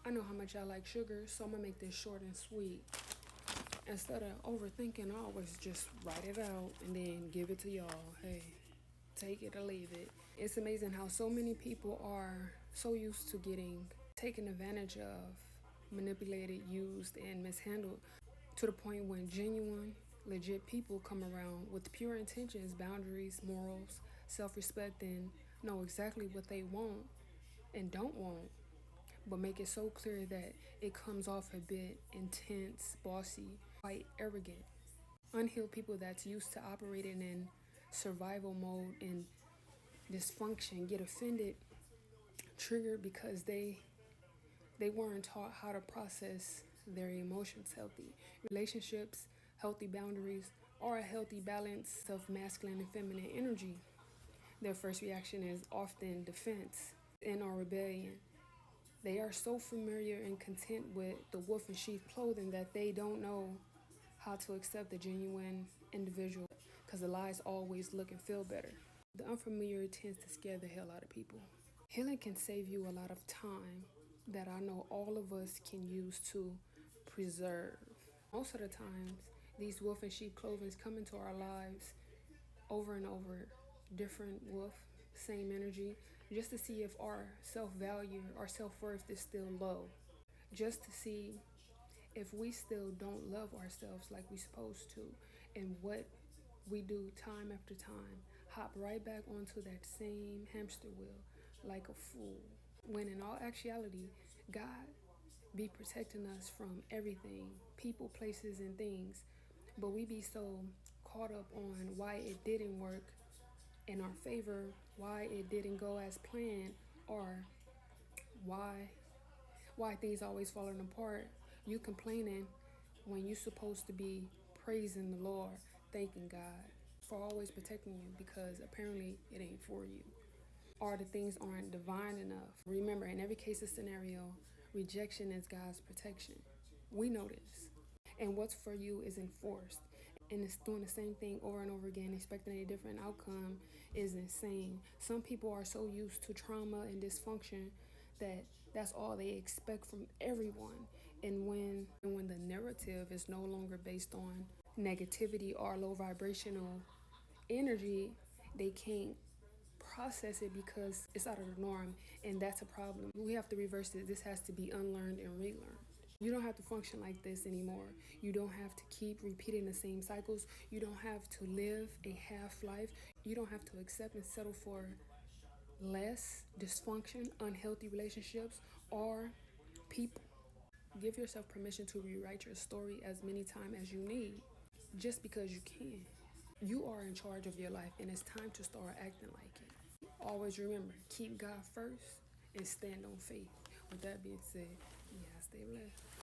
I know how much I like sugar, so I'm gonna make this short and sweet. Instead of overthinking, I always just write it out and then give it to y'all. Hey, take it or leave it. It's amazing how so many people are so used to getting taken advantage of, manipulated, used, and mishandled to the point when genuine, legit people come around with pure intentions, boundaries, morals, self respect, and know exactly what they want and don't want, but make it so clear that it comes off a bit intense, bossy, quite arrogant. Unhealed people that's used to operating in survival mode and dysfunction get offended, triggered because they weren't taught how to process their emotions healthy. Relationships, healthy boundaries, or a healthy balance of masculine and feminine energy. Their first reaction is often defense and or rebellion. They are so familiar and content with the wolf in sheep clothing that they don't know how to accept the genuine individual because the lies always look and feel better. The unfamiliar tends to scare the hell out of people. Healing can save you a lot of time that I know all of us can use to preserve. Most of the times, these wolf and sheep clothings come into our lives over and over, different wolf, same energy, just to see if our self-value, our self-worth is still low. Just to see if we still don't love ourselves like we supposed to, and what we do time after time, hop right back onto that same hamster wheel like a fool. When in all actuality, God be protecting us from everything, people, places, and things, but we be so caught up on why it didn't work in our favor, why it didn't go as planned, or why things always falling apart. You complaining when you supposed to be praising the Lord, thanking God for always protecting you because apparently it ain't for you. Or the things aren't divine enough. Remember, in every case of scenario, rejection is God's protection. We know this. And what's for you is enforced. And it's doing the same thing over and over again, expecting a different outcome is insane. Some people are so used to trauma and dysfunction that that's all they expect from everyone. And when the narrative is no longer based on negativity or low vibrational energy, they can't process it because it's out of the norm, and that's a problem. We have to reverse it. This has to be unlearned and relearned. You don't have to function like this anymore. You don't have to keep repeating the same cycles. You don't have to live a half life. You don't have to accept and settle for less dysfunction, unhealthy relationships, or people. Give yourself permission to rewrite your story as many times as you need, just because you can. You are in charge of your life, and it's time to start acting like it. Always remember, keep God first and stand on faith. With that being said, yeah, stay blessed.